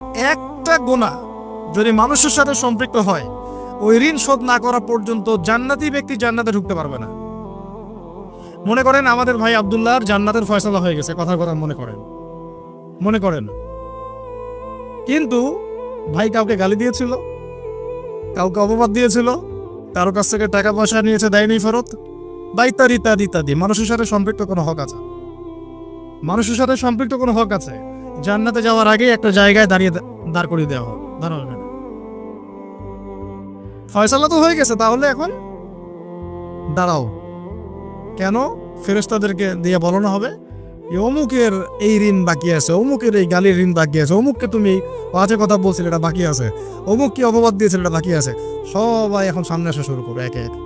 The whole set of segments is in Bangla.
একটা গুনাহ যদি মানুষের সাথে সম্পৃক্ত হয়, ওই ঋণ শোধ না করা পর্যন্ত জান্নাতি ব্যক্তি জান্নাতে ঢুকতে পারবে না। মনে করেন আমাদের ভাই আব্দুল্লাহর জান্নাতের ফয়সালা হয়ে গেছে, কথার কথা মনে করেন, কিন্তু ভাই কাউকে গালি দিয়েছিল, কাউকে অপবাদ দিয়েছিল, কারো কাছ থেকে টাকা পয়সা নিয়েছে, দেয়নি ফেরত, বা ইত্যাদি ইত্যাদি ইত্যাদি। মানুষের সাথে সম্পৃক্ত কোনো হক আছে? মানুষের সাথে সম্পৃক্ত কোনো হক আছে? জান্নাতে যাওয়ার আগে একটা জায়গায় দাঁড় করিয়ে দেওয়া হোক, দাঁড়াবে না। ফয়সালা তো হয়ে গেছে, তাহলে এখন দাঁড়াও কেন? ফেরেশতাদেরকে দিয়ে বলানো হবে অমুকের এই ঋণ বাকি আছে, অমুকের এই গালির ঋণ বাকি আছে, অমুককে তুমি বাজে কথা বলছিলে এটা বাকি আছে, অমুককে অপবাদ দিয়েছিল এটা বাকি আছে। সবাই এখন সামনে আসা শুরু করবে একে একে।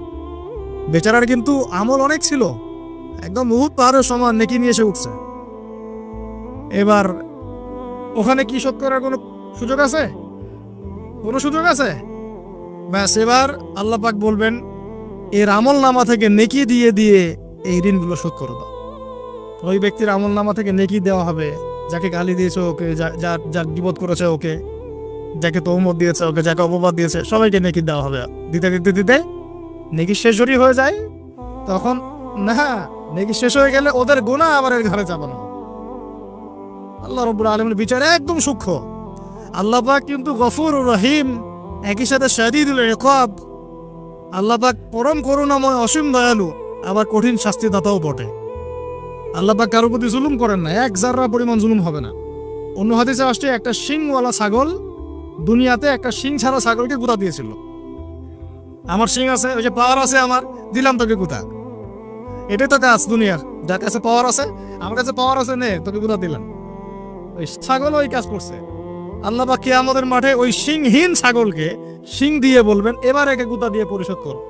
বেচারার কিন্তু আমল অনেক ছিল, একদম উহুদ পাহাড়ের সমান নেকি নিয়ে এসে উঠছে। এবার ওখানে কি শোধ করার কোনো সুযোগ আছে? কোনো সুযোগ আছে? ব্যাস, এবার আল্লাহ পাক বলবেন এর আমল নামা থেকে নেকি দিয়ে দিয়ে এই ঋণগুলো শোধ করে দাও। ওই ব্যক্তির আমল নামা থেকে নেকি দেওয়া হবে, যাকে গালি দিয়েছে ওকে, যার গীবত করেছে ওকে, যাকে তহমত দিয়েছে ওকে, যাকে অপবাদ দিয়েছে সবাইকে নেকি দেওয়া হবে। দিতে দিতে দিতে নেকি শেষ হয়ে যায়। তখন না, নেকি শেষ হয়ে গেলে ওদের গুনাহ আবার এর ঘরে চাপানো। আল্লাহ রাব্বুল আলামিনের বিচার একদম সূক্ষ্ম। আল্লাহ পাক কিন্তু গফুর রহিম, একই সাথে শাদীদুল ইকাব। আল্লাহ পাক পরম করুণাময়, অসীম দয়ালু, আবার কঠিন শাস্তিদাতাও বটে। আল্লাহ পাক কারোর প্রতি জুলুম করেন না, এক জাররা পরিমাণ জুলুম হবে না। অন্য হাদিসে আসছে একটা শিংওয়ালা ছাগল দুনিয়াতে একটা শিং ছাড়া ছাগলকে গুঁতা দিয়েছিল। আমার শিং আছে, ওই যে পাওয়ার আছে আমার, দিলাম তোকে গুঁতা। এটাই তো কাজ দুনিয়ার, যার কাছে পাওয়ার আছে, আমার কাছে পাওয়ার আছে, নে তোকে গুঁতা দিলাম। ওই ছাগল ওই কাজ করছে। আল্লাহ পাক কিয়ামতের মাঠে ওই শিংহীন ছাগলকে শিং দিয়ে বলবেন এবার একে গুঁতা দিয়ে পরিশোধ করো।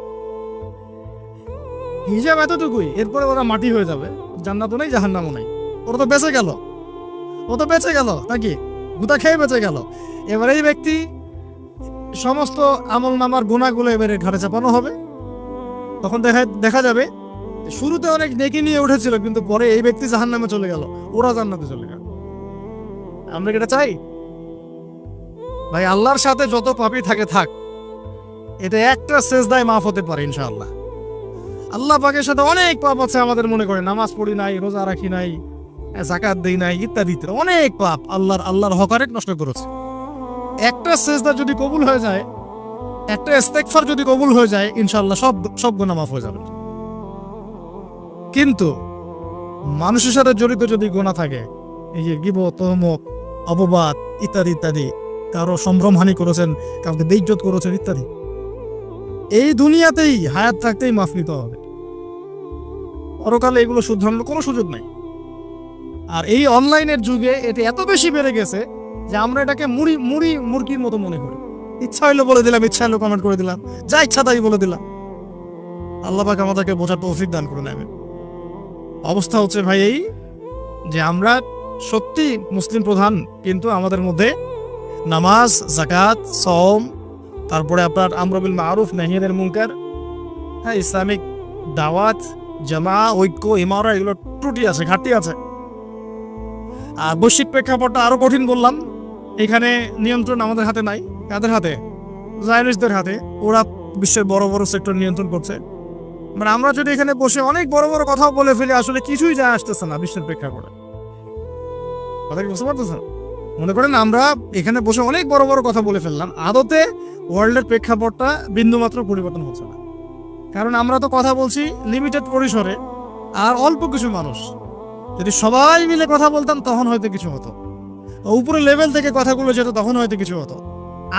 হিসাব এতটুকুই, এরপরে ওরা মাটি হয়ে যাবে, জান্নাতও নেই জাহান্নামও নেই। ওরা তো বেঁচে গেল, ও তো বেঁচে গেল নাকি, গুঁতা খেয়ে বেঁচে গেল। এবার এই ব্যক্তি সমস্ত আমল নামার গুনাহগুলো এবারে ঘাড়ে চাপানো হবে। তখন দেখা যাবে শুরুতে অনেক নেকি নিয়ে উঠেছিল, কিন্তু পরে এই ব্যক্তি জাহান্নামে চলে গেল, ওরা জান্নাতে চলে গেল। আমরা কি এটা চাই? ভাই আল্লাহর সাথে যত পাপী থাকে থাক, এটা একটা সেজদায় মাফ হতে পারে ইনশাআল্লাহ। আল্লাহ পাকের সাথে অনেক পাপ আছে আমাদের, মনে করে নামাজ পড়ি নাই, রোজা রাখি নাই, যাকাত দেই নাই, ইত্যাদি অনেক পাপ আল্লাহর হক আরেক নষ্ট করেছে। একটা সেজদা যদি কবুল হয়ে যায়, একটা ইস্তেগফার যদি কবুল হয়ে যায়, ইনশাআল্লাহ সব গুনাহ মাফ হয়ে যাবে। কিন্তু মানুষের সাথে জড়িত যদি গুনাহ থাকে, এই যে গীবত, তহমত, অপবাদ ইত্যাদি ইত্যাদি, কারো সম্ভ্রমহানি করেছেন, কাউকে বেইজ্জত করেছেন ইত্যাদি, এই দুনিয়াতেই হায়াত থাকতেই মাফ নিতে হবে। পরকালে এগুলো শুধরানোর কোনো সুযোগ নাই। আর এই অনলাইনের যুগে এটা এত বেশি বেড়ে গেছে যে আমরা এটাকে মুরগির মতো মনে করি। ইচ্ছা হইলো বলে দিলাম, ইচ্ছা হইলো কমেন্ট করে দিলাম, যা ইচ্ছা তাই বলে দিলাম। আল্লাহ পাক আমাদেরকে বোঝার তৌফিক দান করে নেবেন। অবস্থা হচ্ছে ভাই এই যে আমরা সত্যি মুসলিম প্রধান, কিন্তু আমাদের মধ্যে নামাজ, যাকাত, সওম, তারপরে আপনার আমর বিল মারুফ নাহি আনিল মুনকার, হ্যাঁ, ইসলামিক দাওয়াত, জামা, ঐক্য, ইমারা, এগুলো ত্রুটি আছে, ঘাটতি আছে। আর বৈশ্বিক প্রেক্ষাপটটা আরো কঠিন বললাম। এখানে নিয়ন্ত্রণ আমাদের হাতে নাই, কাদের হাতে? জায়নিস্টদের হাতে। ওরা বিশ্বের বড় বড় সেক্টর নিয়ন্ত্রণ করছে। মানে আমরা যদি এখানে বসে অনেক বড় বড় কথা বলে ফেলি, আসলে কিছুই যায় আসতেছে না বিশ্বের প্রেক্ষাপটে। কথা কি বুঝতে পারতেছেন? মনে করেন আমরা এখানে বসে অনেক বড় বড় কথা বলে ফেললাম, আদতে ওয়ার্ল্ডের প্রেক্ষাপটটা বিন্দুমাত্র পরিবর্তন হচ্ছে না। কারণ আমরা তো কথা বলছি লিমিটেড পরিসরে, আর অল্প কিছু মানুষ। যদি সবাই মিলে কথা বলতাম তখন হয়তো কিছু হতো, উপরে লেভেল থেকে কথাগুলো যেত তখন হয়তো কিছু হতো।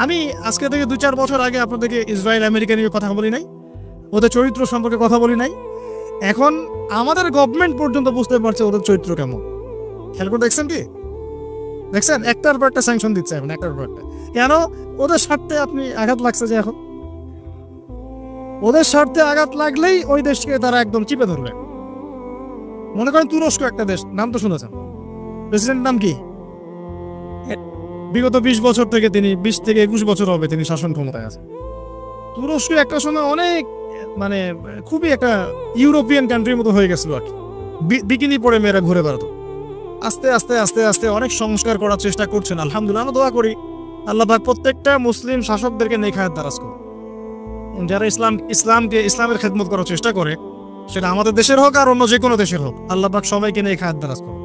আমি আজকে থেকে 2-4 বছর আগে আপনাদেরকে ইসরায়েল আমেরিকা নিয়ে কথা বলি নাই, ওদের চরিত্র সম্পর্কে কথা বলি নাই। এখন আমাদের গভর্নমেন্ট পর্যন্ত বুঝতে পারছে ওদের চরিত্র কেমন। খেয়াল করে দেখছেন কি? দেখছেন একটার পর একটা স্যাংশন দিচ্ছে এখন, একটার পর একটা। কেন? ওদের স্বার্থে আপনি আঘাত লাগছে যে এখন ওদের স্বার্থে আঘাত লাগলেই ওই দেশকে তারা একদম চিপে ধরবে। মনে করেন তুরস্ক একটা দেশ, নাম তো শুনেছেন, প্রেসিডেন্ট নাম কি? বিগত 20 বছর থেকে তিনি 20 থেকে 21 বছর হবে তিনি শাসন ক্ষমতায় আছে। তুরস্ক একটা সময় অনেক মানে খুবই একটা ইউরোপিয়ান কান্ট্রির মতো হয়ে গেছিল আর কি। বিকিনি পরে মেয়েরা ঘুরে বেড়াতো। আস্তে আস্তে আস্তে আস্তে অনেক সংস্কার করার চেষ্টা করছেন। আলহামদুলিল্লাহ, আমরা দোয়া করি আল্লাহ পাক প্রত্যেকটা মুসলিম শাসকদেরকে নেক হায়াত দারাজ করুন। যারা ইসলামের খেদমত করার চেষ্টা করে, সেটা আমাদের দেশের হোক আর অন্য যে কোনো দেশের হোক, আল্লাহ পাক সবাইকে নেক হায়াত দারাজ করুন।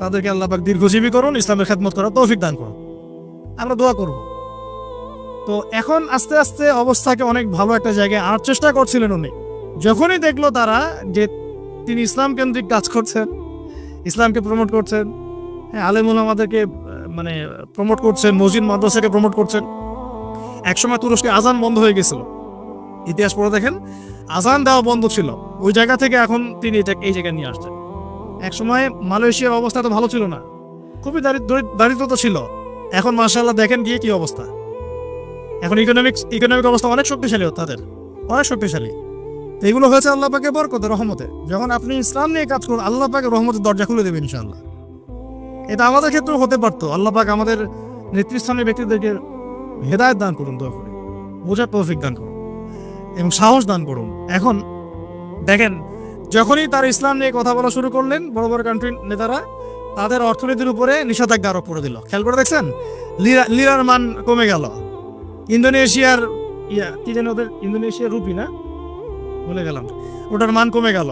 তাদেরকে আল্লাহ পাক দীর্ঘজীবী করুন, ইসলামের খেদমত করার তৌফিক দান করুন। আমরা দোয়া করব। তো এখন আস্তে আস্তে অবস্থাকে অনেক ভালো একটা জায়গায় আনার চেষ্টা করছিলেন উনি। যখনই দেখলো তারা যে তিনি ইসলাম কেন্দ্রিক কাজ করছেন, ইসলামকে প্রমোট করছেন, হ্যাঁ, আলেম ওলামাদেরকে মানে প্রমোট করছেন, মসজিদ মাদ্রাসাকে প্রমোট করছেন। একসময় তুরস্কে আজান বন্ধ হয়ে গেছিল, ইতিহাস পড়ে দেখেন, আজান দেওয়া বন্ধ ছিল। ওই জায়গা থেকে এখন তিনি এই জায়গায় নিয়ে আসছেন। একসময় মালয়েশিয়ার অবস্থা তো ভালো ছিল না, খুবই দারিদ্রতা ছিল। এখন মাশাআল্লাহ দেখেন গিয়ে কি অবস্থা। এখন ইকোনমিক অবস্থা অনেক শক্তিশালী, তাদের অনেক শক্তিশালী। তো এগুলো হয়েছে আল্লাহ পাকের বরকতে, রহমতে। যখন আপনি ইসলাম নিয়ে কাজ করুন, আল্লাহ পাকের রহমতের দরজা খুলে দেবেন ইনশাআল্লাহ। এটা আমাদের ক্ষেত্রেও হতে পারতো। আল্লাহ পাক আমাদের নেতৃস্থানীয় ব্যক্তিদেরকে হেদায়েত দান করুন, দয়া করে বোঝার তৌফিক দান করুন এবং সাহস দান করুন। এখন দেখেন, যখনই তার ইসলাম নিয়ে কথা বলা শুরু করলেন, বড় বড় কান্ট্রির নেতারা তাদের অর্থনীতির উপরে নিষেধাজ্ঞা আরোপ করে দিল। খেয়াল করে দেখছেন, লিরার মান কমে গেল। ইন্দোনেশিয়ার কি যেন ওদের, ইন্দোনেশিয়ার রুপি না, ভুলে গেলাম, ওটার মান কমে গেল।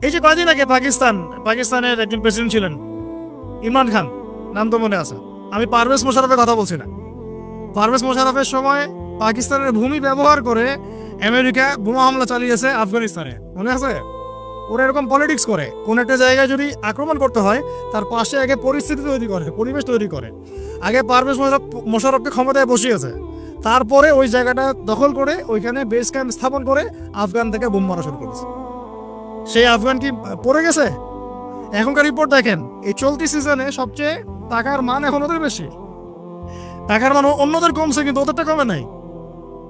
এই যে কয়দিন আগে পাকিস্তানের একজন প্রেসিডেন্ট ছিলেন, ইমরান খান, নাম তো মনে আছে। আমি পারভেজ মোশাররফের কথা বলছি না। পারভেজ মোশাররফের সময় পাকিস্তানের ভূমি ব্যবহার করে আমেরিকা বোমা হামলা চালিয়েছে আফগানিস্তানে, মনে আছে? ওরা এরকম পলিটিক্স করে, কোন একটা জায়গায় যদি আক্রমণ করতে হয় তার পাশে আগে পরিস্থিতি তৈরি করে, পরিবেশ তৈরি করে। আগে পারভেজ মোশাররফকে ক্ষমতায় বসিয়েছে, তারপরে ওই জায়গাটা দখল করে ওইখানে বেস ক্যাম্প স্থাপন করে আফগান থেকে বোম মারা শুরু করেছে। সেই আফগান কি পড়ে গেছে? এখনকার রিপোর্ট দেখেন, এই চলতি সিজনে সবচেয়ে টাকার মান এখন ওদের বেশি। টাকার মান অন্যদের কমছে, কিন্তু ওদেরটা কমে নাই,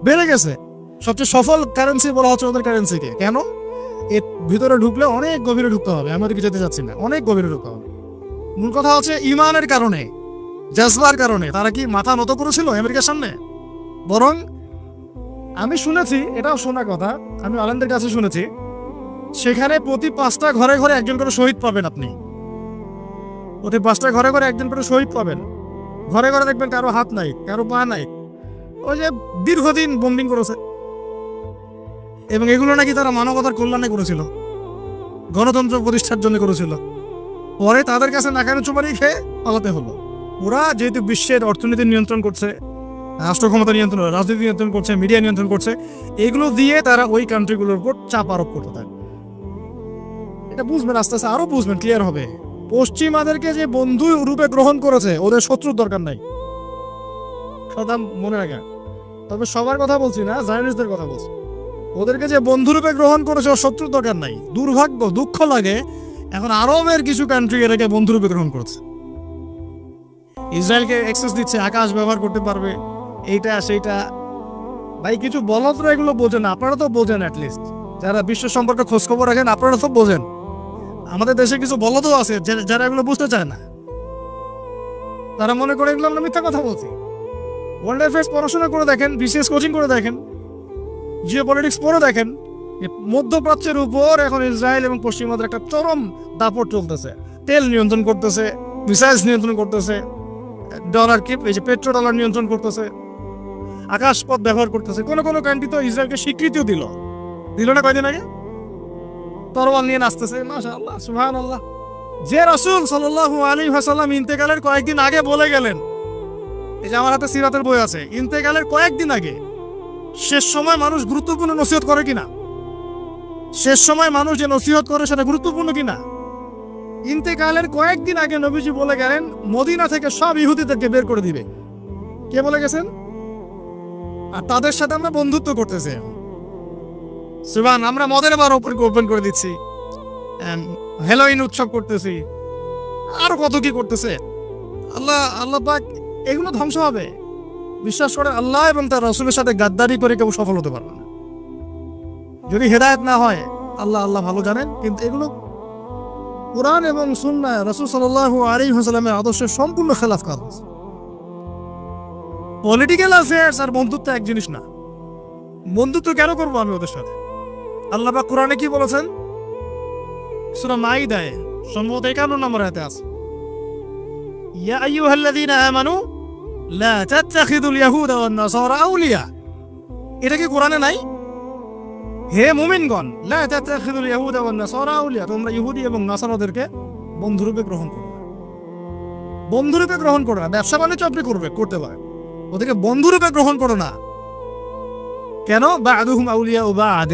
বেড়ে গেছে। সবচেয়ে সফল কারেন্সি বলা হচ্ছে ওদের কারেন্সিকে। কেন? এর ভিতরে ঢুকলে অনেক গভীরে ঢুকতে হবে, আমাদেরকে যেতে চাচ্ছি না, অনেক গভীরে ঢুকতে হবে। মূল কথা হচ্ছে ইমানের কারণে, জাজবার কারণে তারা কি মাথা নত করেছিল আমেরিকার সামনে? বরং আমি শুনেছি, এটাও শোনা কথা, আমি আলেমদের কাছে শুনেছি, সেখানে প্রতি 5টা ঘরে ঘরে একজন করে শহীদ পাবেন। আপনি প্রতি 5টা ঘরে ঘরে একজন করে শহীদ পাবেন। ঘরে ঘরে দেখবেন কারো হাত নাই, কারো পা নাই। ওই যে দীর্ঘদিন বম্বিং করেছে, এবং এগুলো নাকি তারা মানবতার কল্যাণে করেছিল, গণতন্ত্র প্রতিষ্ঠার জন্য করেছিল। পরে তাদের কাছে নাকানি চুমারি খেয়ে পালাতে হলো। ওরা যেহেতু বিশ্বের অর্থনীতি নিয়ন্ত্রণ করছে, রাষ্ট্র ক্ষমতা নিয়ন্ত্রণ, রাজনীতি নিয়ন্ত্রণ করছে, মিডিয়া নিয়ন্ত্রণ করছে, এগুলো দিয়ে তারা ওই কান্ট্রিগুলোর উপর চাপ আরোপ করতে থাকে। এটা বুঝবেন, আস্তে আস্তে আরো বুঝবেন, ক্লিয়ার হবে। পশ্চিমাদেরকে যে বন্ধু রূপে গ্রহণ করেছে, ওদের শত্রুর দরকার নাই, কথা মনে রাখা। তবে সবার কথা বলছি না, জার্নালিস্টদের কথা বলছি। ওদেরকে যে বন্ধুরূপে গ্রহণ করেছে, ওর শত্রুর দরকার নাই। দুর্ভাগ্য, দুঃখ লাগে, এখন আরবের কিছু কান্ট্রি এটাকে বন্ধুরূপে গ্রহণ করছে। ইসরায়েলকে অ্যাক্সেস দিচ্ছে, আকাশ ব্যবহার করতে পারবে, এইটা সেইটা। ভাই কিছু বলত এগুলো বোঝেন না, আপনারা তো বোঝেন, অ্যাটলিস্ট যারা বিশ্ব সম্পর্কে খোঁজখবর রাখেন আপনারা তো বোঝেন। আমাদের দেশে কিছু বলতও আছে যারা এগুলো বুঝতে চায় না, তারা মনে করে এগুলো আমরা মিথ্যা কথা বলছি। ওয়ার্ল্ড অ্যাফেয়ার্স পড়াশোনা করে দেখেন, বিসিএস কোচিং করে দেখেন, জিও পলিটিক্স পড়ে দেখেন, মধ্যপ্রাচ্যের উপর এখন ইসরায়েল এবং পশ্চিমাদের একটা চরম দাপট চলতেছে। তেল নিয়ন্ত্রণ করতেছে, মিসাইলস নিয়ন্ত্রণ করতেছে, ডলার কি এই যে পেট্রো ডলার নিয়ন্ত্রণ করতেছে, আকাশপথ ব্যবহার করতেছে। কোন কোন কান্ট্রি তো ইসরায়েলকে স্বীকৃতিও দিল না কয়দিন আগে, তরোয়াল নিয়ে নাচতেছে। মাশাআল্লাহ, সুবহানাল্লাহ। যে রাসূল সাল্লাল্লাহু আলাইহি ওয়াসাল্লাম ইন্তেকালের কয়েকদিন আগে বলে গেলেন, এই যে আমার হাতে সিরাতের বই আছে, ইন্তেকালের কয়েকদিন আগে, শেষ সময় মানুষ গুরুত্বপূর্ণ নসিহত করে কিনা, শেষ সময় মানুষ যে নসিহত করে সেটা গুরুত্বপূর্ণ কিনা। ইন্তেকালের কয়েকদিন আগে নবীজি বলে গেলেন মদিনা থেকে সব ইহুদিদেরকে বের করে দিবে। কে বলে গেছেন? আর তাদের সাথে আমরা বন্ধুত্ব করতেছি। সুবহান, আমরা মদের বার ওপেন করে দিচ্ছি, হ্যালোইন উৎসব করতেছি, আরো কত কি করতেছে। আল্লাহ পাক এগুলো ধ্বংস হবে। বিশ্বাস করে, আল্লাহ এবং তার রাসূলের সাথে গাদ্দারি করে কেউ সফল হতে পারবে না। যদি হেদায়েত না হয়, আল্লাহ ভালো জানেন। কিন্তু এগুলো কুরআন এবং সুন্নাহ, রাসূল সাল্লাল্লাহু আলাইহি ওয়াসাল্লামের আদর্শের সম্পূর্ণ খেলাফ কাজ। পলিটিক্যাল অ্যাফেয়ার্স আর বন্ধুত্ব এক জিনিস না। বন্ধুত্ব কেন করবো আমি ওদের সাথে? আল্লাহ পাক কুরআনে কি বলেছেন? সূরা মাইদায় সম্ভবত 51 নম্বর আয়াতে আছে, ইয়া আইয়ুহাল্লাযীনা আমানু লা তাত্তাখিযুল ইয়াহুদা ওয়ান নাসারা আউলিয়া। এটা কি কোরআনে নাই? হে মুমিনগণ, লা তাত্তাখিযুল ইয়াহুদা ওয়ান নাসারা আউলিয়া, তোমরা ইহুদি এবং নাসারাদেরকে বন্ধুরূপে গ্রহণ করো না। বন্ধুরূপে গ্রহণ করো না। ব্যবসা বাণিজ্য আপনি করতে পারেন, ওদেরকে বন্ধুরূপে গ্রহণ করো না। কেন? বা'দুহুম আউলিয়াউ বা'দ,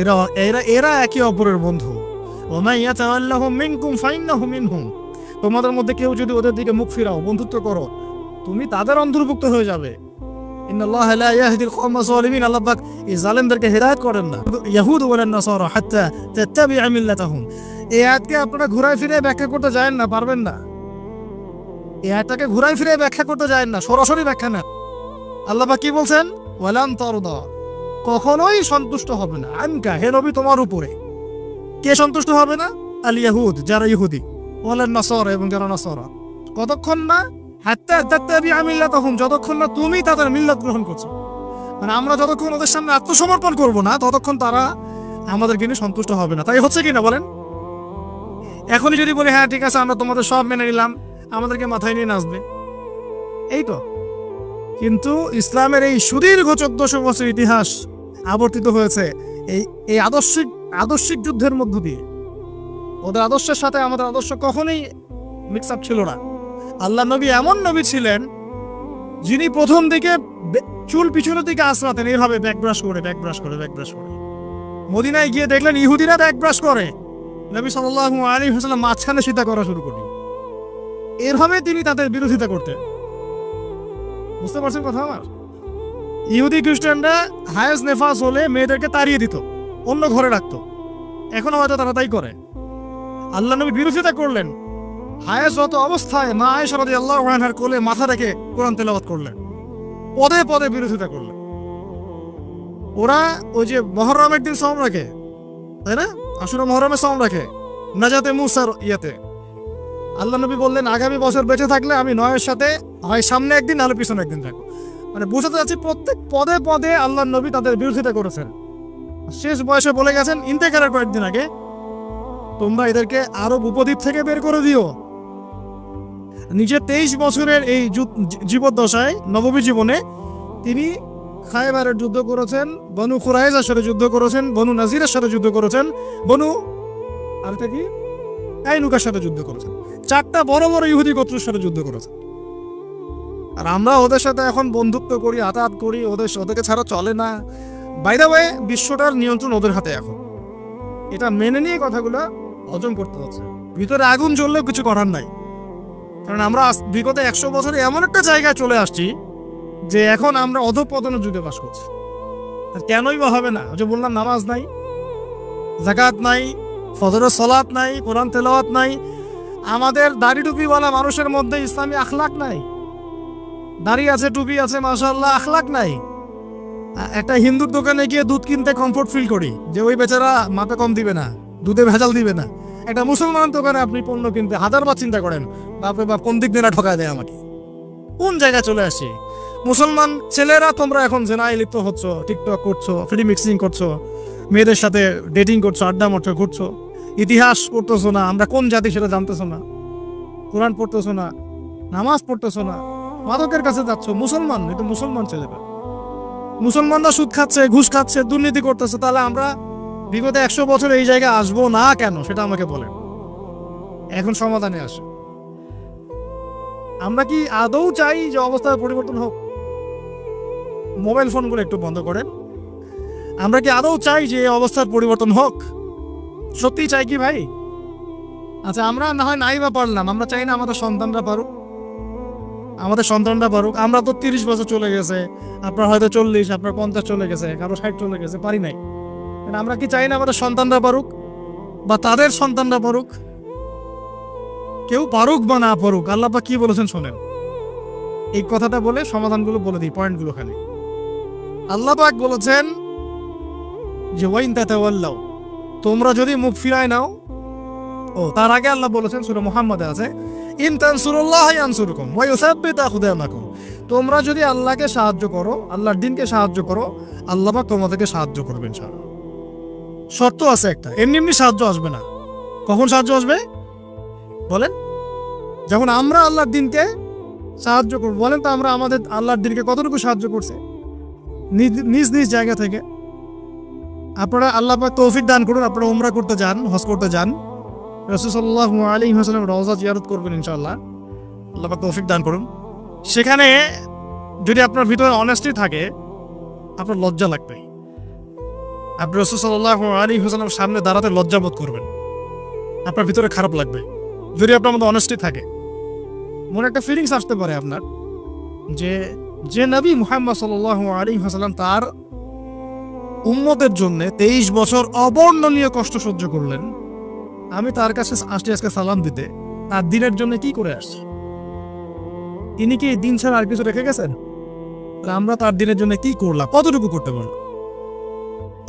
এরা একে অপরের বন্ধু। ওয়া মান ইয়াতাওয়াল্লাহুম মিনকুম ফাইন্নাহু মিনহুম, তোমাদের মধ্যে কেউ যদি ওদের দিকে মুখ ফিরাও, বন্ধুত্ব করো, তুমি তাদের অন্তর্ভুক্ত হয়ে যাবে। ইন্নাল্লাহা লা ইয়াহদিল কওমাজ যালিমিন, আল্লাহ পাক এই জালেমদেরকে হেদায়েত করেন না। ইয়াহুদ ওয়ান নাসারা হাত্তা তাত্তাবি'a মিল্লাতাহুম, এই আয়াতকে আপনারা ঘুরায় ফিরে ব্যাখ্যা করতে যায়েন না, পারবেন না। এই আয়াতটাকে ঘুরায় ফিরে ব্যাখ্যা করতে যায়েন না, সরাসরি ব্যাখ্যা নেন। আল্লাহ পাক কি বলছেন? ওয়ালান তারদা, কখনোই সন্তুষ্ট হবে না, আনকা, হে নবী তোমার উপরে। কে সন্তুষ্ট হবে না? আল ইয়াহুদ, যারা ইহুদি, ওয়ালান নাসারা, এবং যারা নাসারা। কতক্ষণ না? হাত্তা তাত্তাবি'a মিল্লাতাহুম, যতক্ষণ না তুমি তাদের মিল্লাত গ্রহণ করছো। মানে আমরা যতক্ষণ ওদের সামনে আত্মসমর্পণ করব না, ততক্ষণ তারা আমাদেরকে নিয়ে সন্তুষ্ট হবে না। তাই হচ্ছে কি না বলেন? এখনই যদি বলি হ্যাঁ ঠিক আছে আমরা তোমাদের সব মেনে নিলাম, আমাদেরকে মাথায় নিয়ে নাচবে, এই তো। কিন্তু ইসলামের এই সুদীর্ঘ 1400 বছর ইতিহাস আবর্তিত হয়েছে এই আদর্শিক যুদ্ধের মধ্য দিয়ে। ওদের আদর্শের সাথে আমাদের আদর্শ কখনোই মিক্স আপ ছিল না। আল্লাহ নবী এমন নবী ছিলেন যিনি প্রথম দিকে চুল পিছনের দিকে আঁচড়াতেন, এইভাবে ব্যাক ব্রাশ করে। মদিনায় গিয়ে দেখলেন ইহুদিরা ব্যাক ব্রাশ করে, নবী সাল্লাল্লাহু আলাইহি ওয়াসাল্লাম মাঝখানে সিধা করা শুরু করলেন। এভাবে তিনি তাদের বিরোধিতা করতেন। বুঝতে পারছেন কথা আমার? ইহুদি খ্রিস্টানরা হায়েজ নেফাস হলে মেয়েদেরকে তাড়িয়ে দিত, অন্য ঘরে রাখতো। এখনো হয়তো তারা তাই করে। আল্লাহ নবী বিরোধিতা করলেন, হায়েজ যত অবস্থায় মা আয়েশা রাদিয়াল্লাহু আনহার কোলে মাথা রেখে কোরআন তেলাওয়াত করলেন, পদে পদে বিরোধিতা করলেন। ওরা ওই যে মুহররমের দিন সাওম রাখে, তাই না? আশুরা মুহররমে সাওম রাখে, নাজাতে মুসার ইয়াতে। আল্লাহ নবী বললেন আগামী বছর বেঁচে থাকলে আমি নয়ের সাথে হয় সামনে একদিন নাহলে পিছনে একদিন থাকবো। মানে বোঝাতে যাচ্ছে প্রত্যেক পদে পদে আল্লাহ নবী তাদের বিরোধিতা করেছেন। শেষ বয়সে বলে গেছেন ইন্তেকালের কয়েকদিন আগে, তোমরা এদেরকে আরব উপদ্বীপ থেকে বের করে দিও। নিজের 23 বছরের এই জীবদ্দশায়, নববী জীবনে তিনি খায়বারের যুদ্ধ করেছেন, বনু কুরাইজার সাথে যুদ্ধ করেছেন, বনু নাজিরের সাথে যুদ্ধ করেছেন, বনু আরেকটা কি কাইনুকার সাথে যুদ্ধ করেছেন। 4টা বড় বড় ইহুদি গোত্রের সাথে যুদ্ধ করেছেন। আর আমরা ওদের সাথে এখন বন্ধুত্ব করি, আতাত করি, ওদেরকে ছাড়া চলে না। বাই দ্য ওয়ে, বিশ্বটার নিয়ন্ত্রণ ওদের হাতে এখন। এটা মেনে নিয়ে কথাগুলো হজম করতে হচ্ছে। ভিতরে আগুন জ্বললেও কিছু করার নাই, কারণ আমরা বিগত 100 বছরে এমন একটা জায়গায় চলে আসছি যে এখন আমরা অধঃপতনের যুগে বাস করছি। কেনই বা হবে না? যে বললাম, নামাজ নাই, যাকাত নাই, ফজরের সালাত নাই, কোরআন তেলাওয়াত নাই। আমাদের দাড়ি টুপিওয়ালা মানুষের মধ্যে ইসলামী আখলাক নাই। দাড়ি আছে, টুপি আছে, মাশাআল্লাহ, আখলাক নাই। একটা হিন্দুর দোকানে গিয়ে দুধ কিনতে কমফোর্ট ফিল করি যে ওই বেচারা মাপে কম দিবে না, দুধে ভেজাল দিবে না। একটা মুসলমানের দোকানে আপনি পণ্য কিনতে হাজারবার চিন্তা করেন, বাপরে বাপ কোন দিক দিয়ে না ঠকায় দেয় আমাকে। কোন জায়গায় চলে আসি? মুসলমান ছেলেরা তোমরা এখন জেনায় লিপ্ত হচ্ছ, টিকটক করছো, ফ্রি মিক্সিং করছো, মেয়েদের সাথে ডেটিং করছো, আড্ডা মারছো, ঘুরছো। ইতিহাস পড়তেছো না, আমরা কোন জাতি সেটা জানতেছো না। কোরআন পড়তেছো না, নামাজ পড়তেছো না, মাদকের কাছে যাচ্ছ। মুসলমান, এটা মুসলমান ছেলেরা। মুসলমানরা সুদ খাচ্ছে, ঘুষ খাচ্ছে, দুর্নীতি করতেছে। তাহলে আমরা বিগত 100 বছর এই জায়গায় আসবো না কেন? সেটা আমাকে বলেন। এখন সমাধানে আসে। আমরা কি আদৌ চাই যে অবস্থার পরিবর্তন হোক? মোবাইল ফোনগুলো একটু বন্ধ করেন। আমরা কি আদৌ চাই যে অবস্থার পরিবর্তন হোক? সত্যি চাই কি ভাই? আচ্ছা, আমরা না হয় নাই বা পারলাম, আমরা চাই না আমাদের সন্তানরা পারুক। আমরা তো 30 বছর চলে গেছে, আপনার হয়তো 40, আপনার 50 চলে গেছে, কারো 60 চলে গেছে, পারি নাই। আমরা কি চাই না আমাদের সন্তানরা পারুক বা তাদের সন্তানরা পারুক? কেউ পারুক বা না পারুক, আল্লাহ পাক কি বলেছেন শোনেন। এই কথাটা বলে সমাধানগুলো বলে দিই, পয়েন্টগুলো খালি। আল্লাহ পাক বলেছেন যে ওয়াইন তাতাওয়াল্লাউ, তোমরা যদি মুখ ফিরায় নাও। তার আগে আল্লাহ বলেছেন, সূরা মুহাম্মাদে আছে, ইন তানসুরুল্লাহ ইয়ানসুরকুম ওয়া ইউসাব্বিত আকদামাকুম, তোমরা যদি আল্লাহকে সাহায্য করো, আল্লাহর দ্বীনকে সাহায্য করো, আল্লাহ পাক তোমাদেরকে সাহায্য করবেন ইনশাআল্লাহ। শর্ত আছে একটা, এমনি সাহায্য আসবে না। কখন সাহায্য আসবে? বলেন, যখন আমরা আল্লাহর দিনকে সাহায্য করব, বলেন তো আমরা আমাদের আল্লাহর দিনকে কতটুকু সাহায্য করছে নিজ নিজ জায়গা থেকে। আপনারা আল্লাহ পাক তৌফিক দান করুন, আপনারা উমরা করতে যান, হজ করতে যান, রাসূল সাল্লাল্লাহু আলাইহি ওয়াসাল্লাম রওজা জিয়ারত করবেন ইনশাআল্লাহ, আল্লাহ পাক তৌফিক দান করুন। সেখানে যদি আপনার ভিতরে অনেস্টি থাকে, আপনার লজ্জা লাগবে, আপনি রাসূল সাল্লাল্লাহু আলাইহি ওয়াসাল্লামের সামনে দাঁড়াতে লজ্জা বোধ করবেন, আপনার ভিতরে খারাপ লাগবে। যদি আপনার মধ্যে অনেস্টি থাকে, মনে একটা ফিলিংস আসতে পারে আপনার যে নবী মুহাম্মদ সাল্লাল্লাহু আলাইহি ওয়াসাল্লাম তার উম্মতের জন্য 23 বছর অবর্ণনীয় কষ্ট সহ্য করলেন, আমি তার কাছে আসছি আজকে সালাম দিতে, তার দিনের জন্য কি করে আসছি? তিনি কি দিন ছাড়া আর কিছু রেখে গেছেন? আমরা তার দিনের জন্য কি করলাম, কতটুকু করতে পারলাম?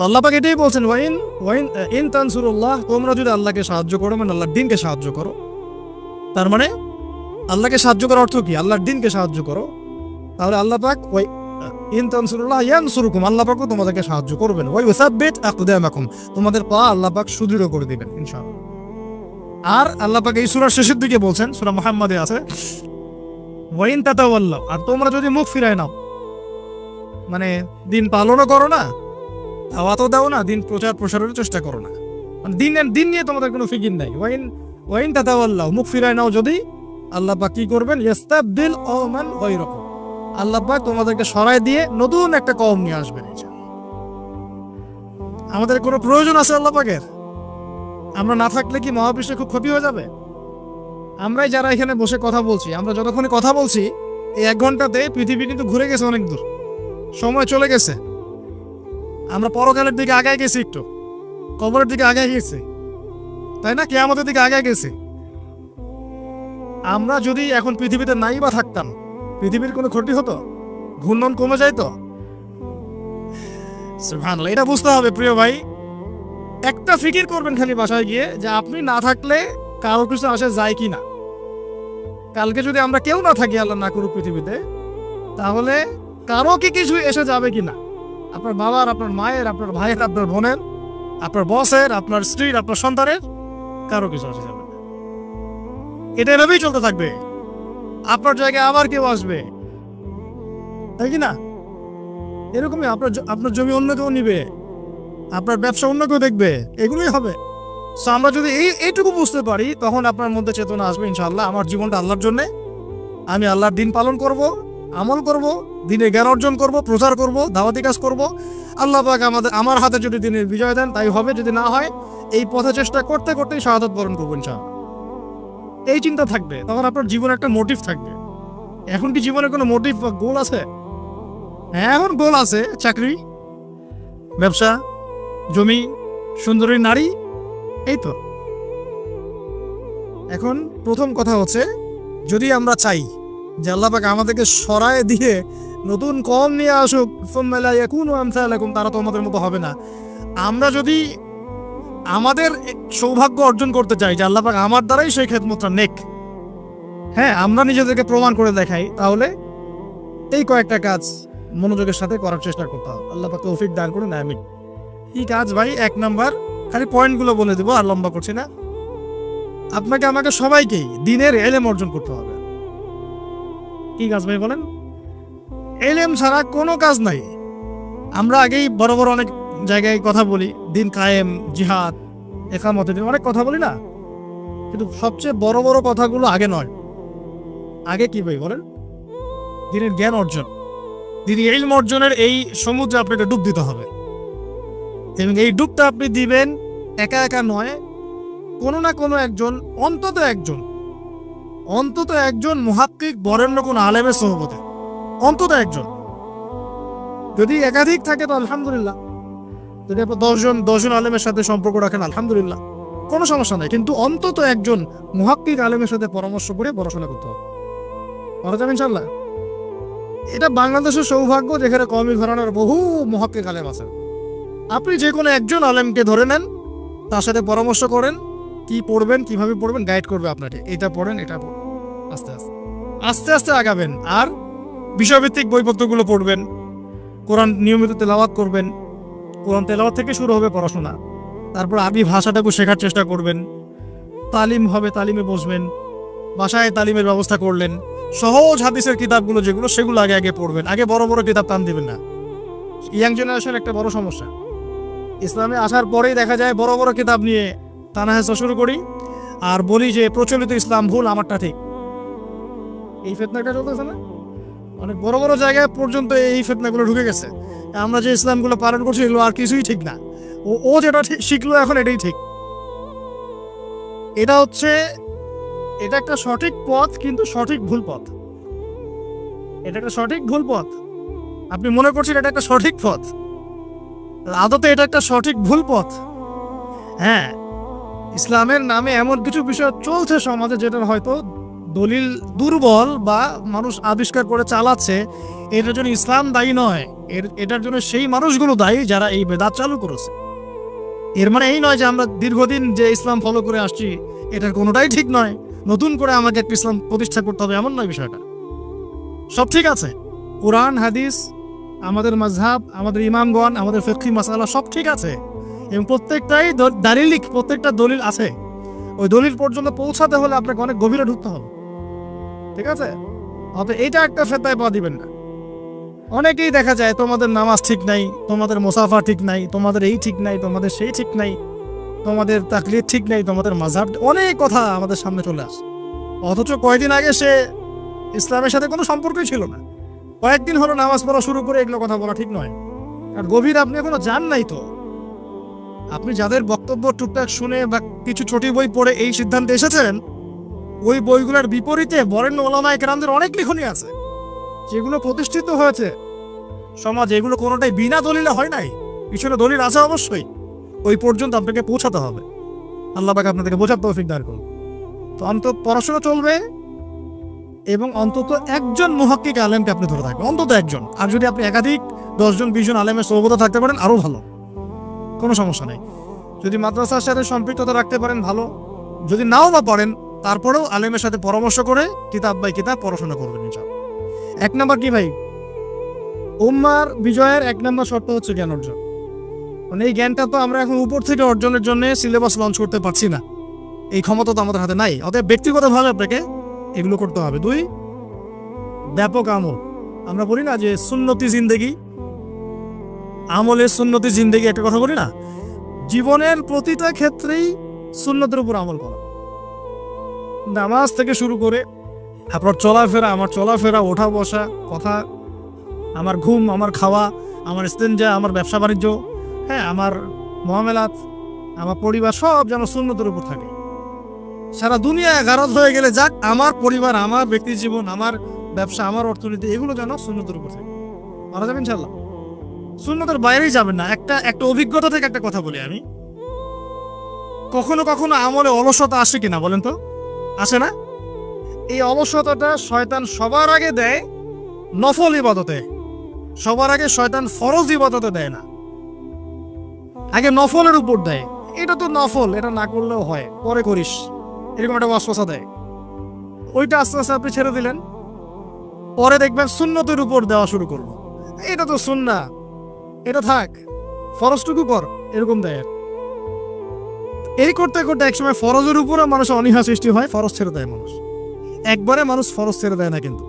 আল্লাহ পাক এটাই বলছেন, ইন তানসুরুল্লাহ, তোমরা যদি আল্লাহকে সাহায্য করো, মানে আল্লাহর দিনকে সাহায্য করো। তার মানে আল্লাহকে সাহায্য করার অর্থ কি? আল্লাহর দিনকে সাহায্য করো, তাহলে আল্লাহ পাক ইন তানসুরুল্লাহ ইয়ানসুরুকুম, আল্লাহ পাকও তোমাদেরকে সাহায্য করবেন। ইউসাব্বিত আকদামাকুম, তোমাদের পা আল্লাহ পাক সুদৃঢ় করে দিবেন ইনশাআল্লাহ। আর আল্লাহ পাক এই সূরার শেষের দিকে বলছেন, সূরা মুহাম্মাদে আছে, ওয়াইন তাতাওয়াল্লাহ, আর তোমরা যদি মুখ ফিরায় নাও, মানে দিন পালনও করো না, দাওয়াতও দাও না, দিন প্রচার প্রসারের চেষ্টা করো না, মানে দিন নিয়ে তোমাদের কোনো ফিকির নাই। ওয়াইন তাতাওয়াল্লাহ, মুখ ফিরায় নাও যদি, আল্লাহ পাক কি করবেন? ইস্তাবদিল কওমান গায়রাকুম, আল্লাহ পাক তোমাদেরকে সরায় দিয়ে নতুন একটা কওম নিয়ে আসবেন। আমাদের কোনো প্রয়োজন আছে আল্লাহ পাকের? আমরা না থাকলে কি মহাবিশ্বে খুব ক্ষতি হয়ে যাবে? আমরাই যারা এখানে বসে কথা বলছি, আমরা যতক্ষণে কথা বলছি, এই 1 ঘন্টাতে পৃথিবী কিন্তু ঘুরে গেছে অনেক দূর, সময় চলে গেছে। আমরা পরকালের দিকে আগায় গেছি, একটু কবরের দিকে আগায় গেছি, তাই না? কিয়ামতের দিকে আগায় গেছি। আমরা যদি এখন পৃথিবীতে নাই বা থাকতাম, পৃথিবীর কোনো ক্ষতি হতো? ঘূর্ণন কমে যাইতো? সুবহানাল্লাহ, এটা বুঝতে হবে প্রিয় ভাই। একটা ফিকির করবেন খালি বাসায় গিয়ে, যে আপনি না থাকলে কারো কিছু আসে যায় কি না। কালকে যদি আমরা কেউ না থাকি, আল্লাহ না করুক পৃথিবীতে, তাহলে কারো কি কিছু এসে যাবে কিনা? আপনার বাবার, আপনার মায়ের, আপনার ভাইয়ের, আপনার বোনের, আপনার বসের, আপনার স্ত্রীর, আপনার সন্তানের, কারো কিছু আসে যাবে না। এটা এভাবেই চলতে থাকবে। আপনার জায়গায় আবার কেউ আসবে, তাই কি না? এরকমই আপনার জমি অন্য কেউ নিবে, আপনার ব্যবসা অন্য কেউ দেখবে, এগুলোই হবে। সো আমরা যদি এইটুকু বুঝতে পারি, তখন আপনার মধ্যে চেতনা আসবে, ইনশাআল্লাহ আমার জীবনটা আল্লাহর জন্য, আমি আল্লাহর দিন পালন করব, আমল করব, দিনে জ্ঞান অর্জন করব, প্রচার করব, দাওয়াতি কাজ করব। আল্লাহ পাক আমার হাতে যদি দিনের বিজয় দেন তাই হবে, যদি না হয় এই পথে চেষ্টা করতে করতেই শাহাদাত বরণ করবো ইনশাআল্লাহ। এই চিন্তা থাকবে, তখন আপনার জীবনে একটা মোটিভ থাকবে। এখন কি জীবনে কোনো মোটিভ বা গোল আছে? হ্যাঁ, এখন গোল আছে, চাকরি, ব্যবসা, জমি, সুন্দরী নারী, এই তো। এখন প্রথম কথা হচ্ছে, যদি আমরা চাই যে আল্লাহ পাক আমাদেরকে সরায় দিয়ে নতুন কম নিয়ে আসুক, সুম্মা লা ইয়াকুনু আমসালাকুম, তারা তো আমাদের মতো হবে না। আমরা যদি আমাদের সৌভাগ্য অর্জন করতে চাই যে আল্লাহ পাক আমার দ্বারাই সেই খেদমতটা নেক, হ্যাঁ, আমরা নিজেদেরকে প্রমাণ করে দেখাই, তাহলে এই কয়েকটা কাজ মনোযোগের সাথে করার চেষ্টা করতে হবে। আল্লাহ পাক তৌফিক দান করুন, আমিন। কি কাজ ভাই? 1 নাম্বার, খালি পয়েন্টগুলো বলে দেবো, আর লম্বা করছি না। আপনাকে আমাকে সবাইকেই দিনের ইলম অর্জন করতে হবে। কি কাজ ভাই বলেন? ইলম ছাড়া কোনো কাজ নাই। আমরা আগেই বড় বড় অনেক জায়গায় কথা বলি, দিন কায়েম, জিহাদ, ইকামতের দিন, অনেক কথা বলি না? কিন্তু সবচেয়ে বড় বড় কথাগুলো আগে নয়। আগে কি ভাই বলেন? দিনের জ্ঞান অর্জন, দিনের ইলম অর্জনের এই সমুদ্রে আপনাকে ডুব দিতে হবে। এবং এই ডুবটা আপনি দিবেন একা একা নয়, কোনো না কোনো একজন, অন্তত একজন মুহাক্কিক বরেণ্য কোন আলেমের সোহবতে, অন্তত একজন। যদি একাধিক থাকে তো আলহামদুলিল্লাহ, যদি আপনি 10 জন আলেমের সাথে সম্পর্ক রাখেন আলহামদুলিল্লাহ, কোনো সমস্যা নাই। কিন্তু অন্তত একজন মুহাক্কিক আলেমের সাথে পরামর্শ করে পড়াশোনা করতে হবে, পারা যাবে ইনশাআল্লাহ। এটা বাংলাদেশের সৌভাগ্য, যেখানে কওমি ঘরানার বহু মুহাক্কিক আলেম আছে। আপনি যে কোনো একজন আলেমকে ধরে নেন, তার সাথে পরামর্শ করেন, কি পড়বেন, কিভাবে পড়বেন, গাইড করবে আপনাকে, এটা পড়েন, এটা পড়েন, আস্তে আস্তে আস্তে আস্তে আগাবেন। আর বিষয়ভিত্তিক বইপত্রগুলো পড়বেন, কোরআন নিয়মিত তেলাওয়াত করবেন, কোরআন তেলাওয়াত থেকে শুরু হবে পড়াশোনা। তারপর আরবি ভাষাটাকে শেখার চেষ্টা করবেন, তালিম হবে, তালিমে বসবেন, বাসায় তালিমের ব্যবস্থা করলেন, সহজ হাদিসের কিতাবগুলো যেগুলো সেগুলো আগে আগে পড়বেন, আগে বড় বড় কিতাব টান দিবেন না। ইয়াং জেনারেশন একটা বড় সমস্যা, ইসলামে আসার পরেই দেখা যায় বড় বড় কিতাব নিয়ে তানাহাসা শুরু করি আর বলি যে প্রচলিত ইসলাম ভুল, আমারটা ঠিক। এই ফিতনাটা চলতেছে না, অনেক বড় বড় জায়গায় পর্যন্ত এই ফিতনাগুলো ঢুকে গেছে। আমরা যে ইসলামগুলো পালন করছি এগুলো আর কিছুই ঠিক না, ও যেটা শিখলো এখন এটাই ঠিক। এটা হচ্ছে, এটা একটা সঠিক পথ কিন্তু সঠিক ভুল পথ। এটা একটা সঠিক ভুল পথ, আপনি মনে করছেন এটা একটা সঠিক পথ, আদতে এটা একটা সঠিক ভুল পথ। হ্যাঁ, ইসলামের নামে এমন কিছু বিষয় চলছে সমাজে যেটা হয়তো দলিল দুর্বল বা মানুষ আবিষ্কার করে চালাচ্ছে, এটার জন্য ইসলাম দায়ী নয়, এটার জন্য সেই মানুষগুলো দায়ী যারা এই বেদাত চালু করেছে। এর মানে এই নয় যে আমরা দীর্ঘদিন যে ইসলাম ফলো করে আসছি এটার কোনোটাই ঠিক নয়, নতুন করে আমাকে একটা ইসলাম প্রতিষ্ঠা করতে হবে এমন নয় বিষয়টা। সব ঠিক আছে, কোরআন হাদিস, আমাদের মাযহাব, আমাদের ইমামগণ, আমাদের ফিকহি মাসালা সব ঠিক আছে এবং প্রত্যেকটাই দালিলিক, প্রত্যেকটা দলিল আছে। ওই দলিল পর্যন্ত পৌঁছাতে হলে আপনাকে অনেক গভীরে ঢুকতে হবে, ঠিক আছে? অতএব এটা একটা ফেতনায় পা দিবেন না। অনেকেই দেখা যায় তোমাদের নামাজ ঠিক নাই, তোমাদের মুসাফা ঠিক নাই, তোমাদের এই ঠিক নাই, তোমাদের সেই ঠিক নাই, তোমাদের তাকলিদ ঠিক নাই, তোমাদের মাযহাব, অনেক কথা আমাদের সামনে চলে আসে। অথচ কয়েকদিন আগে সে ইসলামের সাথে কোনো সম্পর্কই ছিল না, কয়েকদিন হলো নামাজ পড়া শুরু করে, এগুলো কথা বলা ঠিক নয়। আর গভীর আপনি এখনো জান নাই তো, আপনি যাদের বক্তব্য টুকটাক শুনে বা কিছু ছোট বই পড়ে এই সিদ্ধান্তে এসেছেন, ওই বইগুলোর বিপরীতে বরেণ্য ওলামায়ে কেরামদের অনেক লেখনী আছে যেগুলো প্রতিষ্ঠিত হয়েছে সমাজে, এগুলো কোনোটাই বিনা দলিলে হয় নাই, পিছনে দলিল আছে অবশ্যই। ওই পর্যন্ত আপনাকে পৌঁছাতে হবে, আল্লাহ পাক আপনাদেরকে বোঝার তৌফিক দান করুন। তো অন্তত পড়াশোনা চলবে এবং অন্তত একজন মুহাক্কিক আলেমকে আপনি ধরে থাকবেন, অন্তত একজন। আর যদি আপনি একাধিক 10 জন 20 জন আলেমের সহবতে থাকতে পারেন আরও ভালো, কোনো সমস্যা নেই। যদি মাদ্রাসার সাথে সম্পৃক্ততা রাখতে পারেন ভালো, যদি নাও বা পারেন তারপরেও আলেমের সাথে পরামর্শ করে কিতাব বাই কিতাব পড়াশোনা করবেন ইনশাআল্লাহ। 1 নম্বর কি ভাই, উম্মার বিজয়ের 1 নম্বর শর্ত হচ্ছে জ্ঞান অর্জন। মানে এই জ্ঞানটা তো আমরা এখন উপর থেকে অর্জনের জন্য সিলেবাস লঞ্চ করতে পারছি না, এই ক্ষমতা তো আমাদের হাতে নাই। অতএব ব্যক্তিগতভাবে আপনাকে এগুলো করতে হবে। 2, ব্যাপক আমল। আমরা বলি না যে সুন্নতি জিন্দেগি, আমলের সুন্নতি জিন্দেগি, একটা কথা বলি না, জীবনের প্রতিটা ক্ষেত্রেই সুন্নতের উপর আমল করা। নামাজ থেকে শুরু করে আপনার চলাফেরা, আমার চলাফেরা, ওঠা বসা, কথা, আমার ঘুম, আমার খাওয়া, আমার ইস্তেঞ্জা, আমার ব্যবসা বাণিজ্য, হ্যাঁ, আমার মুআমালাত, আমার পরিবার, সব যেন সুন্নতের উপর থাকে। সারা দুনিয়া গারদ হয়ে গেলে যাক, আমার পরিবার, আমার ব্যক্তি জীবন, আমার ব্যবসা, আমার অর্থনীতি, এগুলো যেন সুন্নতের উপর থাকে। মারা যাবে ইনশাআল্লাহ, সুন্নতের বাইরেই যাবেন না। একটা অভিজ্ঞতা থেকে একটা কথা বলি আমি, কখনো কখনো আমলে অলসতা আসে কিনা বলেন তো? আসে না? এই অলসতাটা শয়তান সবার আগে দেয় নফল ইবাদতে, সবার আগে শয়তান ফরজ ইবাদতে দেয় না, আগে নফলের উপর দেয়। এটা তো নফল, এটা না করলেও হয়, পরে করিস, এরকম একটা ওয়াসওয়াসা দেয়। ওইটা আস্তে আস্তে আপনি ছেড়ে দিলেন, পরে দেখবেন সুন্নতের উপর দেওয়া শুরু করলো, এটা তো সুন্নাহ, এটা থাক, ফরজটুকু কর, এরকম দেয়। এই করতে করতে একসময় ফরজের উপরে মানুষের অনীহা সৃষ্টি হয়, ফরজ ছেড়ে দেয় মানুষ। একবারে মানুষ ফরজ ছেড়ে দেয় না কিন্তু,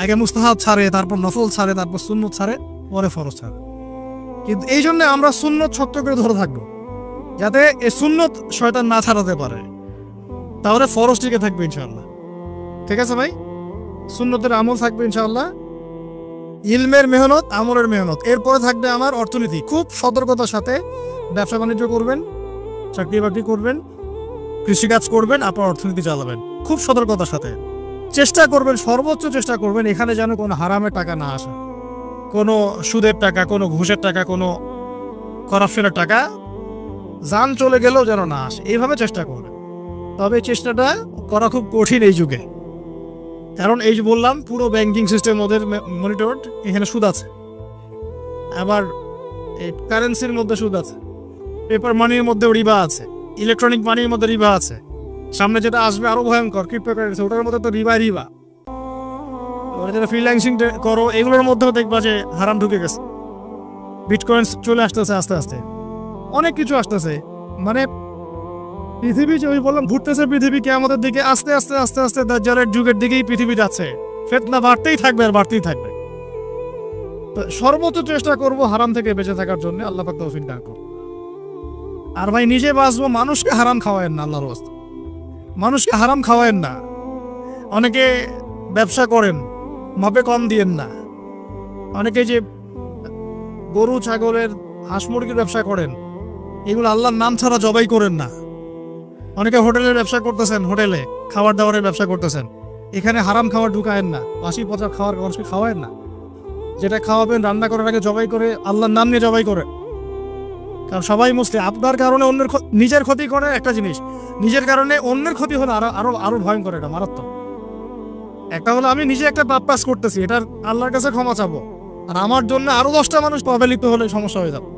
আগে মুস্তাহাব ছাড়ে, তারপর নফল ছাড়ে, তারপর সুন্নত ছাড়ে, পরে ফরজ ছাড়ে। কিন্তু এই জন্য আমরা সুন্নত শক্ত করে ধরে থাকবো, যাতে এই সুন্নত শয়তান না ছাড়াতে পারে, তাহলে ফরজ টিকে থাকবে ইনশাআল্লাহ। ঠিক আছে ভাই, সুন্নতের আমল থাকবে ইনশাআল্লাহ, ইলমের মেহনত, আমলের মেহনত। এরপরে থাকবে আমার অর্থনীতি। খুব সতর্কতার সাথে ব্যবসা বাণিজ্য করবেন, চাকরি বাকরি করবেন, কৃষিকাজ করবেন, আপনার অর্থনীতি চালাবেন খুব সতর্কতার সাথে। চেষ্টা করবেন, সর্বোচ্চ চেষ্টা করবেন এখানে যেন কোনো হারামের টাকা না আসে, কোনো সুদের টাকা, কোনো ঘুষের টাকা, কোনো করাপশনের টাকা জান চলে গেলেও যেন না আসে, এইভাবে চেষ্টা করবেন। তবে চেষ্টাটা করা খুব কঠিন এই যুগে, কারণ এই যে বললাম পুরো ব্যাংকিং সিস্টেম ওদের মনিটরড, এখানে সুদ আছে, আবার এই কারেন্সির মধ্যে সুদ আছে, পেপার মানির মধ্যে রিবা আছে, ইলেকট্রনিক মানির মধ্যে রিবা আছে, সামনে যেটা আসবে আরো ভয়ঙ্কর ক্রিপ্টোকারেন্সি, ওটার মধ্যে তো রিবা। যেটা ফ্রিল্যান্সিং করো এগুলোর মধ্যেও দেখবা যে হারাম ঢুকে গেছে, বিটকয়েন্স চলে আসতেছে, আস্তে আস্তে অনেক কিছু আসতেছে। মানে পৃথিবী যে ওই বললাম ঘুরতেছে, পৃথিবী কিয়ামতের দিকে আস্তে আস্তে আস্তে আস্তে দাজ্জালের যুগের দিকেই পৃথিবী যাচ্ছে। ফিতনা বাড়তেই থাকবে আর বাড়তেই থাকবে। তো সর্বোচ্চ চেষ্টা করব হারাম থেকে বেঁচে থাকার জন্য, আল্লাহ পাক তৌফিক দান করুন। আর ভাই নিজে বাঁচবো, মানুষকে হারাম খাওয়ায়েন না, আল্লাহর রাস্তা মানুষকে হারাম খাওয়ায়েন না। অনেকে ব্যবসা করেন, মাপে কম দিয়েন না। অনেকে যে গরু ছাগলের হাঁস মুরগির ব্যবসা করেন, এগুলো আল্লাহর নাম ছাড়া জবাই করেন না। অনেকে হোটেলের ব্যবসা করতেছেন, হোটেলে খাবার দাবারের ব্যবসা করতেছেন, এখানে হারাম খাবার ঢুকায়েন না, বাসি পচা খাবার মানুষকে খাওয়ায়েন না। যেটা খাওয়াবেন রান্না করার আগে জবাই করে আল্লাহর নাম নিয়ে জবাই করে। কারণ সবাই মুসলিম, আপনার কারণে অন্যের নিজের ক্ষতি করে একটা জিনিস, নিজের কারণে অন্যের ক্ষতি হলে আরো আরো আরো ভয়ঙ্কর, এটা মারাত্মক। একটা হলো আমি নিজে একটা পাপ কাজ করতেছি, এটার আল্লাহর কাছে ক্ষমা চাবো, আর আমার জন্য আরো 10টা মানুষ প্রভাবিত হলে সমস্যা হয়ে যাবে।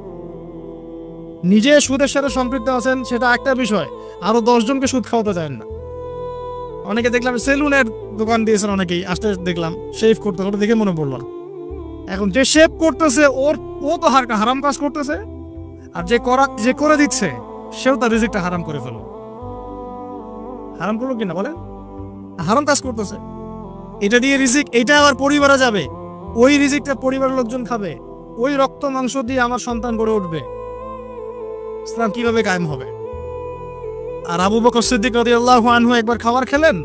নিজে সুদের সাথে সম্পৃক্ত আছেন সেটা একটা বিষয়, আরো 10 জনকে সুদ খাওয়াতে চান না। অনেকে দেখলাম সেলুনের দোকান দিয়েছেন, অনেকেই আসতে দেখলাম শেভ করতে, ওটা দেখে মনে পড়ল। এখন যে শেভ করতেছে ও তো হারাম কাজ করতেছে, আর যে করে দিচ্ছে সেও তার রিজিকটা হারাম করে ফেলো। হারাম করলো কিনা বলেন, হারাম কাজ করতেছে। এটা দিয়ে রিজিক, এটা আবার পরিবারে যাবে, ওই রিজিকটা পরিবারের লোকজন খাবে, ওই রক্ত মাংস দিয়ে আমার সন্তান গড়ে উঠবে। ইসলাম কিভাবে কায়েম হবে? আর আবু বকর সিদ্দিক রাদিয়াল্লাহু আনহু একবার খাবার খেলেন,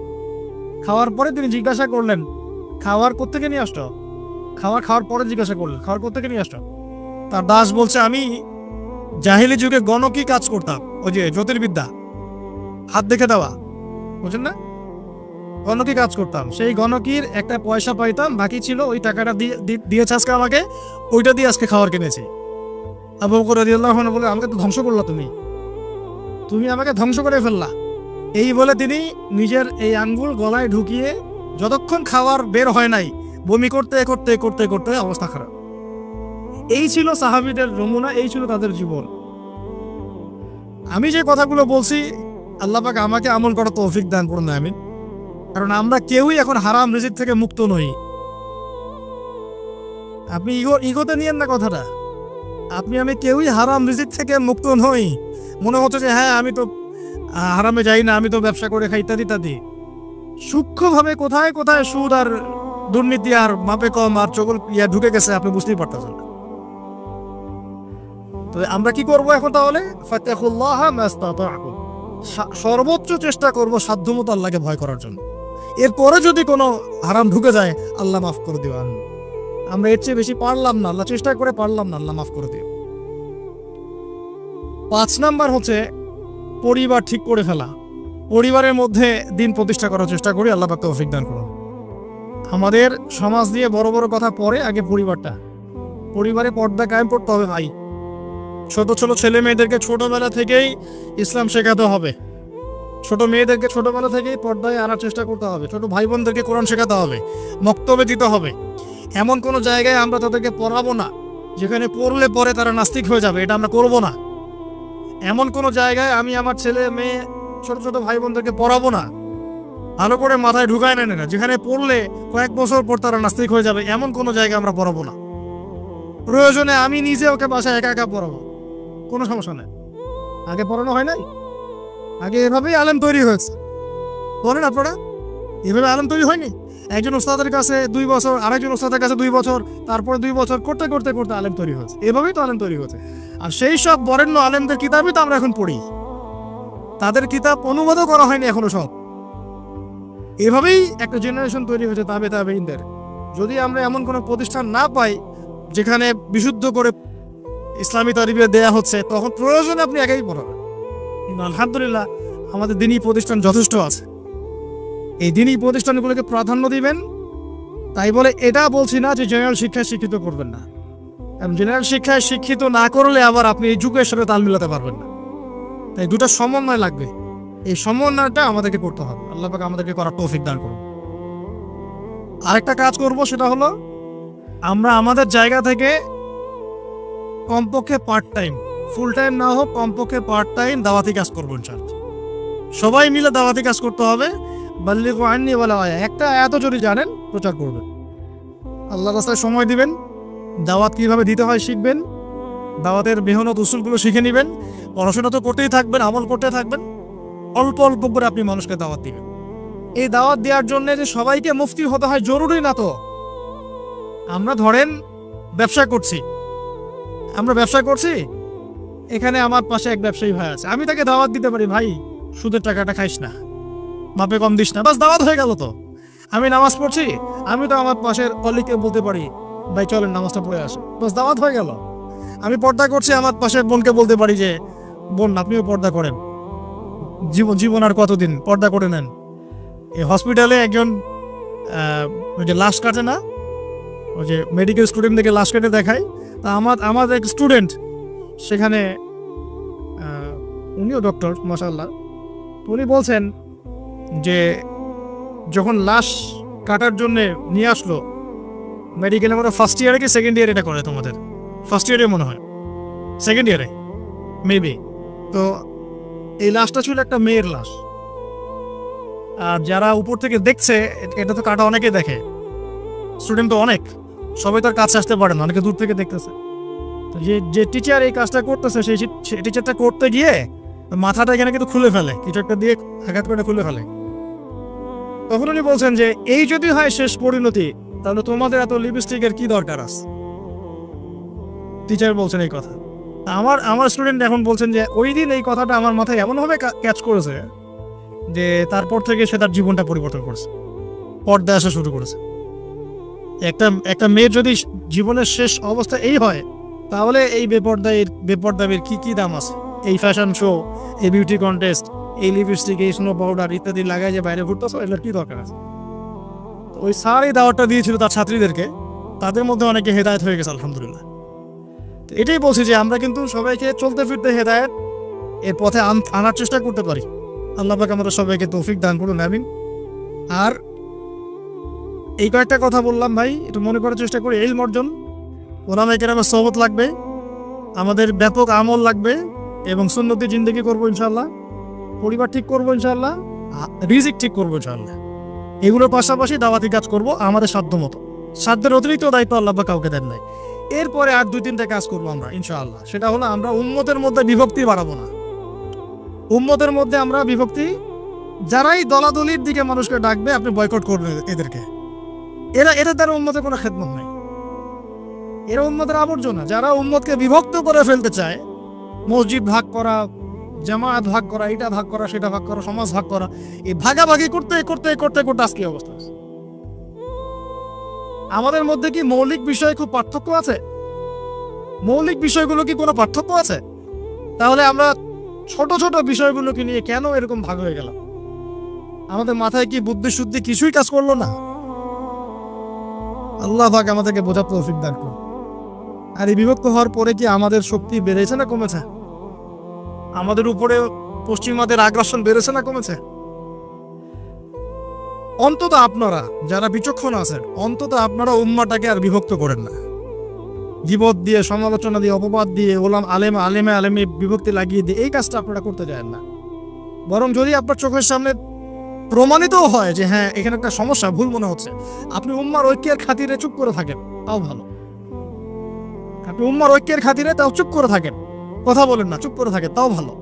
খাওয়ার পরে তিনি জিজ্ঞাসা করলেন খাবার কোত্থেকে নিয়ে আসতো। খাওয়ার পরে জিজ্ঞাসা করলেন খাবার কোত্থেকে নিয়ে আসতো। তার দাস বলছে আমি জাহিলি যুগে গণকি কাজ করতাম, ওই যে জ্যোতির্বিদ্যা, হাত দেখে দেওয়া, বুঝলেন না, গণকি কাজ করতাম। সেই গণকির একটা পয়সা পাইতাম, বাকি ছিল, ওই টাকাটা দিয়েছে আজকে আমাকে, ওইটা দিয়ে আজকে খাবার কিনেছি। আবু বকর রাদিয়াল্লাহু আনহু বলে আমাকে তো ধ্বংস করলা, তুমি আমাকে ধ্বংস করে ফেললা। এই বলে তিনি নিজের এই আঙ্গুল গলায় ঢুকিয়ে যতক্ষণ খাবার বের হয় নাই বমি করতে করতে করতে করতে অবস্থা খারাপ। এই ছিল সাহাবীদের নমুনা, এই ছিল তাদের জীবন। আমি যে কথাগুলো বলছি আল্লাহ পাক আমাকে আমল করার তৌফিক দান করুন, আমিন। কারণ আমরা কেউই এখন হারাম রিজিক থেকে মুক্ত নই। আপনি ইগোতে নিয়েন না কথাটা, আমি কেউই হারাম রিজিক থেকে মুক্ত নই। মনে হচ্ছে যে হ্যাঁ আমি তো হারামে যাই না, আমি তো ব্যবসা করে খাই, ইত্যাদি ইত্যাদি। সূক্ষ্মভাবে কোথায় কোথায় সুদ আর দুর্নীতি আর মাপে কম আর চগল ঢুকে গেছে আপনি বুঝতেই পারতেছেন না। তো আমরা কি করব এখন তাহলে? ফাত্তাকুল্লাহ মাস্তাতা'তুম, সর্বোচ্চ চেষ্টা করব সাধ্যমতো আল্লাহকে ভয় করার জন্য। এরপরে যদি কোনো হারাম ঢুকে যায় আল্লাহ মাফ করে দিবেন। আমরা এর চেয়ে বেশি পারলাম না, আল্লাহ চেষ্টা করে পারলাম না, আল্লাহ মাফ করে দিও। 5 নাম্বার হচ্ছে পরিবার ঠিক করে ফেলা। পরিবারের মধ্যে দিন প্রতিষ্ঠা করার চেষ্টা করি, আল্লাহ পাক তৌফিক দান করুন। আমাদের সমাজ দিয়ে বড় বড় কথা পরে, আগে পরিবারে পর্দা কায়েম করতে হবে ভাই। ছোট ছোট ছেলে মেয়েদেরকে ছোটবেলা থেকেই ইসলাম শেখাতে হবে, ছোট মেয়েদেরকে ছোটবেলা থেকেই পর্দায় আনার চেষ্টা করতে হবে, ছোট ভাই বোনদেরকে কোরআন শেখাতে হবে, মক্তবে দিতে হবে। এমন কোনো জায়গায় আমরা তাদেরকে পড়াবো না যেখানে পড়লে পরে তারা নাস্তিক হয়ে যাবে, এটা আমরা করব না। এমন কোনো জায়গায় আমি আমার ছেলে মেয়ে ছোট ছোট ভাই বোনদেরকে পড়াবো না, ভালো করে মাথায় ঢুকায় নেন না, যেখানে পড়লে কয়েক বছর পর তারা নাস্তিক হয়ে যাবে, এমন কোনো জায়গায় আমরা পড়াবো না। প্রয়োজনে আমি নিজে ওকে বাসায় একা একা পড়াবো, কোনো সমস্যা নেই। আগে পড়ানো হয় নাই, আগে এভাবেই আলেম তৈরি হয়েছে। বলেন আপনারা, এভাবে আলেম তৈরি হয়নি। একজন ওস্তাদের কাছে 2 বছর, আরেকজন ওস্তাদের কাছে 2 বছর, তারপরে 2 বছর করতে করতে করতে আলেম তৈরি হয়েছে। এভাবেই তো আলেম তৈরি হয়েছে। আর সেই সব বরেণ্য আলেমদের কিতাবই তো আমরা এখন পড়ি, তাদের কিতাব অনুবাদও করা হয়নি এখনো সব। এভাবেই একটা জেনারেশন তৈরি হয়েছে তাবেঈনদের। যদি আমরা এমন কোনো প্রতিষ্ঠান না পাই যেখানে বিশুদ্ধ করে ইসলামী তারিবিয়া দেয়া হচ্ছে, তখন প্রয়োজনে আপনি একাই পড়াবেন। কিন্তু আলহামদুলিল্লাহ আমাদের দিনী প্রতিষ্ঠান যথেষ্ট আছে, এই দিনী প্রতিষ্ঠানগুলোকে প্রাধান্য দিবেন। তাই বলে এটা বলছি না যে জেনারেল শিক্ষায় শিক্ষিত করবেন না, কারণ জেনারেল শিক্ষায় শিক্ষিত না করলে আবার আপনি এই যুগের সাথে তাল মিলাতে পারবেন না। তাই দুটো সমন্বয় লাগবে, এই সমন্বয়টা আমাদেরকে করতে হবে। আল্লাহ পাক আমাদেরকে করার তৌফিক দান করুন। আরেকটা কাজ করব, সেটা হলো আমরা আমাদের জায়গা থেকে কমপক্ষে পার্ট টাইম, ফুল টাইম না হোক, কমপক্ষে পার্ট টাইম দাওয়াতি কাজ করবো ইনশাআল্লাহ। সবাই মিলে দাওয়াতি কাজ করতে হবে। বাল্লিগু আন্নি ওয়ালাউ আয়া, একটা আয়াতও যদি জানেন প্রচার করবেন, আল্লাহর রাস্তায় সময় দিবেন, দাওয়াত কিভাবে দিতে হয় শিখবেন, দাওয়াতের মেহনত উসুলগুলো শিখে নেবেন। পড়াশোনা তো করতেই থাকবেন, আমল করতে থাকবেন। অল্প অল্প করে আপনি মানুষকে দাওয়াত দিবেন। এই দাওয়াত দেওয়ার জন্য যে সবাইকে মুফতি হতে হয় জরুরি না তো। আমরা ধরেন ব্যবসা করছি, এখানে আমার পাশে এক ব্যবসায়ী ভাই আছে, আমি তাকে দাওয়াত দিতে পারি, ভাই সুদের টাকাটা খাইস না, মাপে কম দিস না, বাস দাওয়াত হয়ে গেল তো। আমি নামাজ পড়ছি, আমি তো আমার পাশের কলিগকে বলতে পারি ভাই চলেন নামাজটা পড়ে আসে, বাস দাওয়াত হয়ে গেল। আমি পর্দা করছি, আমার পাশের বোনকে বলতে পারি যে বোন আপনিও পর্দা করেন, জীবন আর কতদিন, পর্দা করে নেন। এই হসপিটালে একজন ওই যে লাশ কাটে না, ওই যে মেডিকেল স্টুডেন্টদেরকে লাশ কেটে দেখায়, তা আমার এক স্টুডেন্ট সেখানে, উনিও ডক্টর মাশাআল্লাহ, উনি বলছেন যে যখন লাশ কাটার জন্য নিয়ে আসলো মেডিকেলে, মনে ফার্স্ট ইয়ারে কি সেকেন্ড ইয়ারে এটা করে, তোমাদের ফার্স্ট ইয়ারে মনে হয়, সেকেন্ড ইয়ারে মেবি। তো এই লাশটা ছিল একটা মেয়ের লাশ, আর যারা উপর থেকে দেখছে, এটা তো কাটা অনেকে দেখে, স্টুডেন্ট তো অনেক, সবাই তার কাছে আসতে পারে না, অনেকে দূর থেকে দেখতেছে। তো যে টিচার এই কাজটা করতেছে, সেই টিচারটা করতে গিয়ে মাথাটা এখানে কিন্তু খুলে ফেলে, কিছু একটা দিয়ে আঘাত করে খুলে ফেলে। তখন উনি বলছেন যে এই যদি হয় শেষ পরিণতি, তাহলে তোমাদের এত লিপস্টিকের কি দরকার আছে। টিচার বলছেন এই কথা। আমার স্টুডেন্ট এখন বলছেন যে ওই দিন এই কথাটা আমার মাথায় এমনভাবে ক্যাচ করেছে যে তারপর থেকে সে তার জীবনটা পরিবর্তন করেছে, পর্দা আসা শুরু করেছে। একটা মেয়ের যদি জীবনের শেষ অবস্থা এই হয়, তাহলে এই বেপর্দাবের কি দাম আছে? এই ফ্যাশন শো, এই বিউটি কন্টেস্ট, এই লিপস্টিক, এই স্নো পাউডার ইত্যাদি লাগাই যে বাইরে ঘুরতেছে, এটার কি দরকার আছে? ওই স্যার এই দাওয়াতটা দিয়েছিল তার ছাত্রীদেরকে, তাদের মধ্যে অনেকে হেদায়েত হয়ে গেছে আলহামদুলিল্লাহ। এটাই বলছি যে আমরা কিন্তু সবাইকে চলতে ফিরতে হেদায়েত এর পথে আনার চেষ্টা করতে পারি। আল্লাহ পাক আমাদের সবাইকে তৌফিক দান করুন, আমিন। আর এই কয়েকটা কথা বললাম ভাই, একটু মনে করার চেষ্টা করি। ইলম অর্জন, ওলামায়ে কেরামের সোহবত লাগবে, আমাদের ব্যাপক আমল লাগবে, এবং সুন্নতি জিন্দেগি করবো ইনশাআল্লাহ, পরিবার ঠিক করবো ইনশাআল্লাহ, রিজিক ঠিক করবো ইনশাআল্লাহ। এগুলোর পাশাপাশি দাওয়াতি কাজ করবো আমাদের সাধ্য মতো। সাধ্যের অতিরিক্ত দায়িত্ব আল্লাহ পাক কাউকে দেন নাই। এরপরে আর 2-3টা কাজ করবো আমরা ইনশাআল্লাহ। সেটা হলো আমরা উম্মতের মধ্যে বিভক্তি বাড়াবো না। উম্মতের মধ্যে আমরা বিভক্তি, যারাই দলাদলির দিকে মানুষকে ডাকবে আপনি বয়কট করবেন এদেরকে। এরা দ্বারা উম্মতের কোনো খেদমত নাই, এরা উম্মতের আবর্জনা। যারা উম্মতকে বিভক্ত করে ফেলতে চায়, মসজিদ ভাগ করা, জামায়াত ভাগ করা, এটা ভাগ করা, সেটা ভাগ করা, সমাজ ভাগ করা, এই ভাগাভাগি করতে করতে করতে করতে আজকে অবস্থা। আমাদের মধ্যে কি মৌলিক বিষয়ে খুব পার্থক্য আছে? মৌলিক বিষয়গুলো কি কোনো পার্থক্য আছে? তাহলে আমরা ছোট ছোট বিষয়গুলোকে নিয়ে কেন এরকম ভাগ হয়ে গেলাম? আমাদের মাথায় কি বুদ্ধি শুদ্ধি কিছুই কাজ করলো না? আল্লাহ পাক আমাদেরকে বোঝার তৌফিক দান করুন। আর এই বিভক্ত হওয়ার পরে কি আমাদের শক্তি বেড়েছে না কমেছে? আমাদের উপরে পশ্চিমাদের আগ্রাসন বেড়েছে না কমেছে? অন্তত আপনারা যারা বিচক্ষণ আছেন, অন্তত আপনারা উম্মাটাকে আর বিভক্ত করেন না। গীবত দিয়ে, সমালোচনা দিয়ে, অপবাদ দিয়ে, আলেমে বিভক্তি লাগিয়ে দিয়ে এই কাজটা আপনারা করতে যান না। বরং যদি আপনার চোখের সামনে প্রমাণিত হয় যে হ্যাঁ এখানে একটা সমস্যা, ভুল মনে হচ্ছে, আপনি উম্মার ঐক্যের খাতিরে চুপ করে থাকেন, তাও ভালো। আপনি উম্মার ঐক্যের খাতিরে তাও চুপ করে থাকেন, কথা বলেন না, চুপ করে থাকেন, তাও ভালো।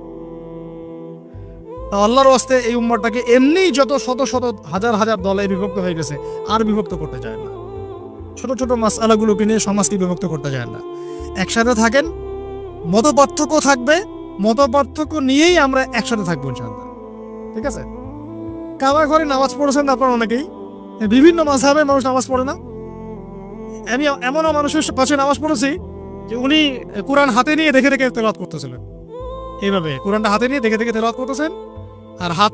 আল্লাহর ওয়াস্তে এই উম্মাটাকে এমনি যত শত শত হাজার হাজার দলে বিভক্ত হয়ে গেছে, আর বিভক্ত করতে যায় না। ছোট ছোট মাসআলাগুলোকে নিয়ে সমাজকে বিভক্ত করতে যায় না। একসাথে থাকেন, মত পার্থক্য থাকবে, মত পার্থক্য নিয়েই আমরা একসাথে থাকবো ইনশাআল্লাহ। ঠিক আছে? কাবা ঘরে নামাজ পড়েছেন আপনারা অনেকেই, বিভিন্ন মাযহাবের মানুষ নামাজ পড়ে না। আমি এমনও মানুষের পাশে নামাজ পড়েছি যে উনি কোরআন হাতে নিয়ে দেখে দেখে তেলাওয়াত করতেছিলেন, এইভাবে কোরআনটা হাতে নিয়ে দেখে দেখে তেলাওয়াত করতেছেন, আর হাত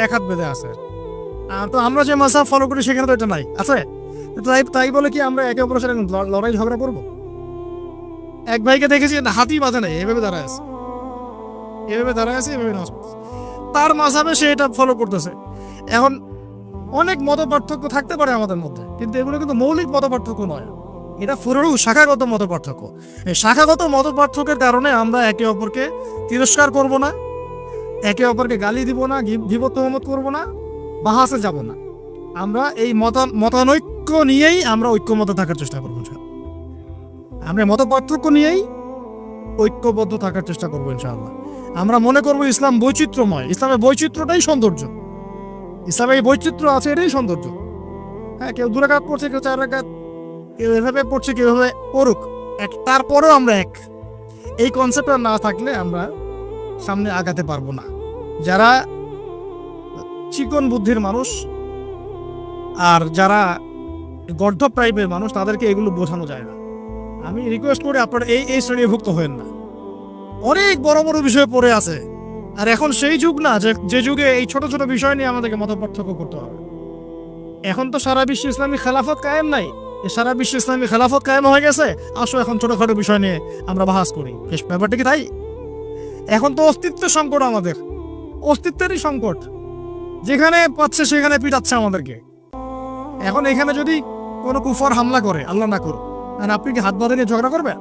এক হাত বেঁধে আছে। তো আমরা যে মাযহাব ফলো করি সেখানে তো এটা নাই, আছে? তাই বলে কি আমরা একে অপরের সাথে লড়াই ঝগড়া করবো? এক ভাইকে দেখেছি হাতই বাঁধে নাই, এভাবে দাঁড়ায় আছে, এভাবে নামাজ পড়তেছে। তার মাযহাবে সে এটা ফলো করতেছে। এখন অনেক মত পার্থক্য থাকতে পারে আমাদের মধ্যে, কিন্তু এগুলো কিন্তু মৌলিক মত পার্থক্য নয়, এটা ফুরু শাখাগত মত পার্থক্য। এই শাখাগত মত পার্থক্যের কারণে আমরা একে অপরকে তিরস্কার করব না, একে অপরকে গালি দিব না, গীবত তহমত করব না, বাহাসে যাব না। আমরা এই মতানৈক্য নিয়েই আমরা ঐক্যমত থাকার চেষ্টা করবো। আমরা মত পার্থক্য নিয়েই ঐক্যবদ্ধ থাকার চেষ্টা করবো ইনশাআল্লাহ। আমরা মনে করবো ইসলাম বৈচিত্র্যময়, ইসলামের বৈচিত্র্যটাই সৌন্দর্য, ইসলামে এই বৈচিত্র্য আছে, এটাই সৌন্দর্য। হ্যাঁ, কেউ 2 রাকাত পড়ছে, কেউ 4 রাকাত, কেউ এভাবে পড়ছে, কেউ এভাবে পড়ুক, তারপরেও আমরা এক। এই কনসেপ্টটা না থাকলে আমরা সামনে আগাতে পারবো না। যারা চিকন বুদ্ধির মানুষ আর যারা গর্ধব টাইপের মানুষ, তাদেরকে এগুলো বোঝানো যায় না। আমি রিকোয়েস্ট করি আপনারা এই শ্রেণীভুক্ত হয়েন না। অনেক বড় বড় বিষয় পড়ে আছে, আর এখন সেই যুগ না যে যুগে এই ছোট ছোট বিষয় নিয়ে আমাদেরকে মত পার্থক্য করতে হবে। এখন তো সারা বিশ্বে ইসলামী খেলাফত কায়েম নাই, সারা বিশ্বে ইসলামী খেলাফত কায়েম হয়ে গেছে। আসো এখন ছোটখাটো বিষয় নিয়ে আমরা বাহাস করি, ব্যাপারটা কি তাই? এখন তো অস্তিত্বের সংকট, আমাদের অস্তিত্বেরই সংকট। যেখানে পাচ্ছে সেখানে পিটাচ্ছে আমাদেরকে। এখন এখানে যদি কোনো কুফর হামলা করে, আল্লাহ না করুক, আর আপনি কি হাত বাঁধে নিয়ে ঝগড়া করবেন?